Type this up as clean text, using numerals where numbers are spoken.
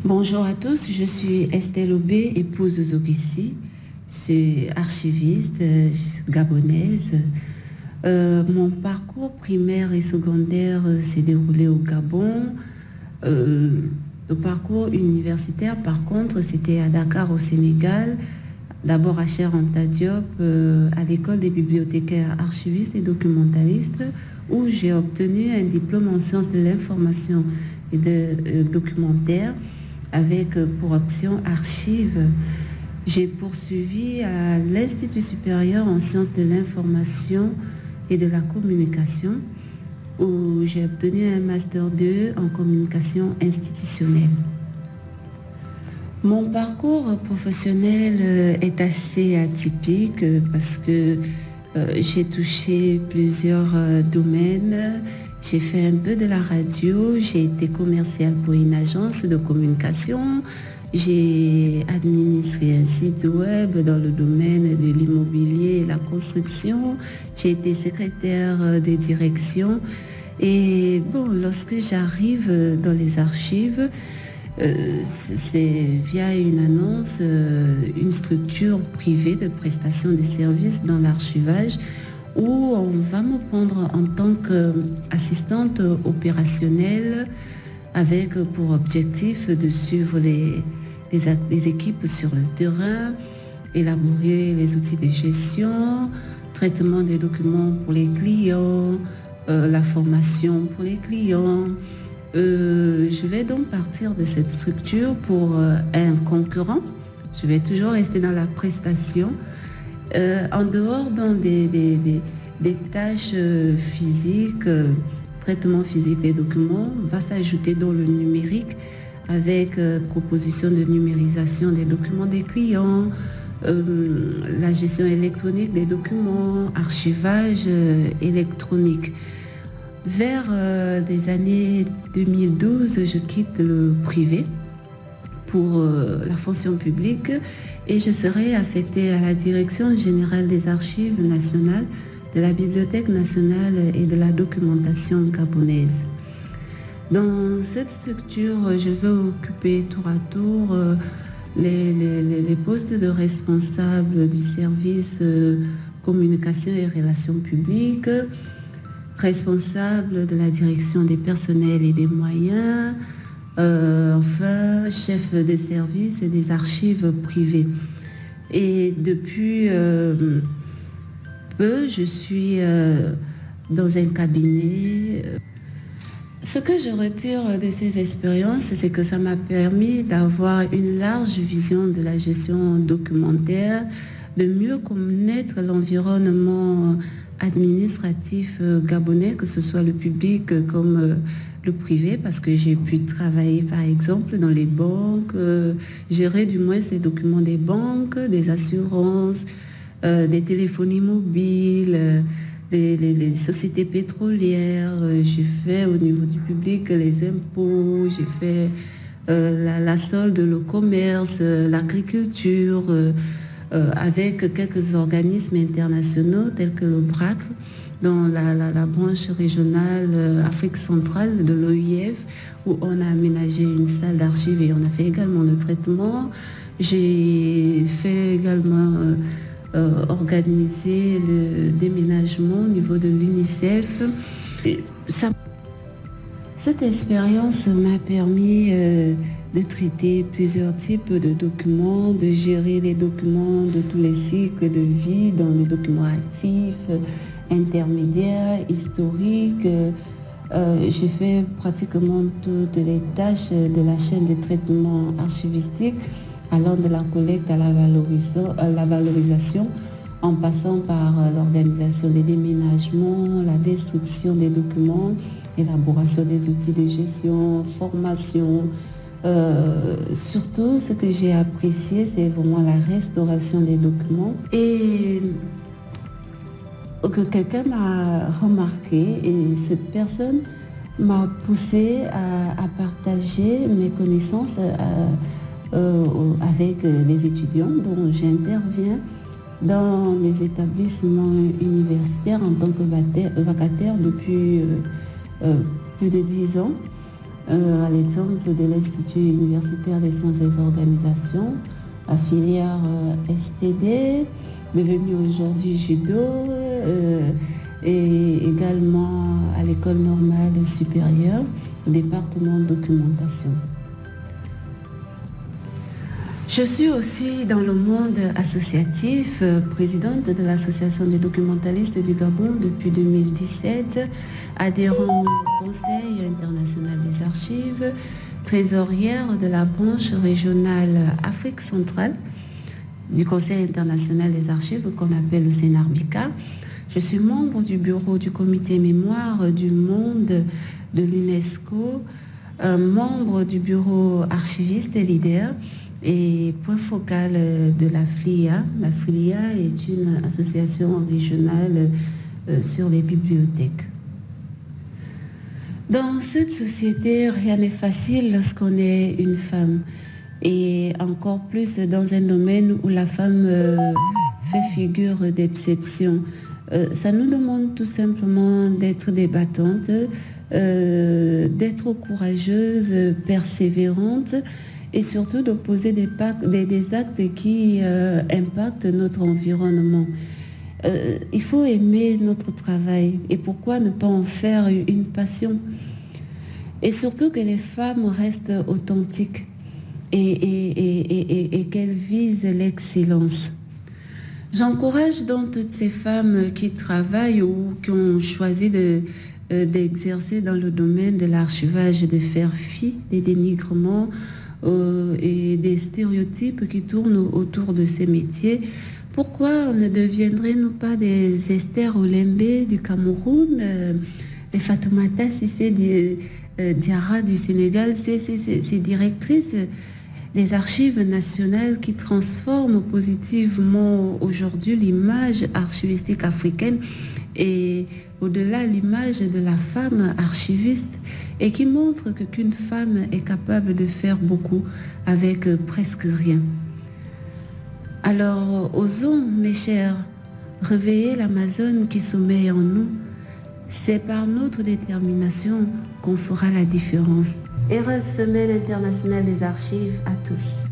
Bonjour à tous, je suis Estelle Aubé, épouse de Zogissi. Je suis archiviste gabonaise. Mon parcours primaire et secondaire s'est déroulé au Gabon. Le parcours universitaire, par contre, c'était à Dakar, au Sénégal. D'abord à Cheikh Anta Diop, à l'école des bibliothécaires archivistes et documentalistes, où j'ai obtenu un diplôme en sciences de l'information et de documentaire, avec pour option archives. J'ai poursuivi à l'Institut supérieur en sciences de l'information et de la communication, où j'ai obtenu un master 2 en communication institutionnelle. Mon parcours professionnel est assez atypique parce que j'ai touché plusieurs domaines. J'ai fait un peu de la radio, j'ai été commerciale pour une agence de communication, j'ai administré un site web dans le domaine de l'immobilier et la construction, j'ai été secrétaire de direction. Et bon, lorsque j'arrive dans les archives, c'est via une annonce, une structure privée de prestation de services dans l'archivage, où on va me prendre en tant qu'assistante opérationnelle, avec pour objectif de suivre les équipes sur le terrain, élaborer les outils de gestion, traitement des documents pour les clients, la formation pour les clients. Je vais donc partir de cette structure pour un concurrent. Je vais toujours rester dans la prestation. En dehors des tâches physiques, traitement physique des documents, va s'ajouter dans le numérique avec proposition de numérisation des documents des clients, la gestion électronique des documents, archivage électronique. Vers les années 2012, je quitte le privé pour la fonction publique et je serai affectée à la direction générale des archives nationales, de la Bibliothèque nationale et de la documentation gabonaise. Dans cette structure, je vais occuper tour à tour les postes de responsable du service communication et relations publiques, responsable de la direction des personnels et des moyens, enfin chef des services et des archives privées. Et depuis peu, je suis dans un cabinet. Ce que je retire de ces expériences, c'est que ça m'a permis d'avoir une large vision de la gestion documentaire, de mieux connaître l'environnement administratif gabonais, que ce soit le public comme le privé, parce que j'ai pu travailler par exemple dans les banques, gérer du moins ces documents des banques, des assurances, des téléphonies mobiles, les sociétés pétrolières. J'ai fait au niveau du public les impôts, j'ai fait la solde, le commerce, l'agriculture, avec quelques organismes internationaux tels que le BRAC, dans la branche régionale Afrique centrale de l'OIF, où on a aménagé une salle d'archives et on a fait également le traitement. J'ai fait également organiser le déménagement au niveau de l'UNICEF. Cette expérience m'a permis de traiter plusieurs types de documents, de gérer les documents de tous les cycles de vie, dans les documents actifs, intermédiaires, historiques. J'ai fait pratiquement toutes les tâches de la chaîne de traitement archivistique, allant de la collecte à la valorisation, en passant par l'organisation des déménagements, la destruction des documents, élaboration des outils de gestion, formation. Surtout, ce que j'ai apprécié, c'est vraiment la restauration des documents. Et que quelqu'un m'a remarqué, et cette personne m'a poussé à partager mes connaissances avec les étudiants dont j'interviens dans les établissements universitaires en tant que vacataire depuis plus de 10 ans. à l'exemple de l'Institut universitaire des sciences et des organisations, la filière STD, devenu aujourd'hui judo, et également à l'école normale supérieure, au département de documentation. Je suis aussi dans le monde associatif, présidente de l'Association des documentalistes du Gabon depuis 2017, adhérent au Conseil international des archives, trésorière de la branche régionale Afrique centrale du Conseil international des archives qu'on appelle le CENARBICA. Je suis membre du bureau du comité mémoire du monde de l'UNESCO, membre du bureau archiviste et leader et point focal de la FLIA. La FLIA est une association régionale sur les bibliothèques. Dans cette société, rien n'est facile lorsqu'on est une femme. Et encore plus dans un domaine où la femme fait figure d'exception. Ça nous demande tout simplement d'être débattantes, d'être courageuses, persévérantes et surtout de poser des actes qui impactent notre environnement. Il faut aimer notre travail et pourquoi ne pas en faire une passion? Et surtout que les femmes restent authentiques et qu'elles visent l'excellence. J'encourage donc toutes ces femmes qui travaillent ou qui ont choisi d'exercer dans le domaine de l'archivage de faire fi des dénigrements et des stéréotypes qui tournent autour de ces métiers. Pourquoi ne deviendrions-nous pas des Esther Olembe du Cameroun, des Fatoumata Sissé Diarra du Sénégal, ces directrices des archives nationales qui transforment positivement aujourd'hui l'image archivistique africaine et au-delà l'image de la femme archiviste et qui montrent qu'une femme est capable de faire beaucoup avec presque rien. Alors, osons, mes chers, réveiller l'Amazone qui sommeille en nous. C'est par notre détermination qu'on fera la différence. Heureuse Semaine internationale des archives à tous.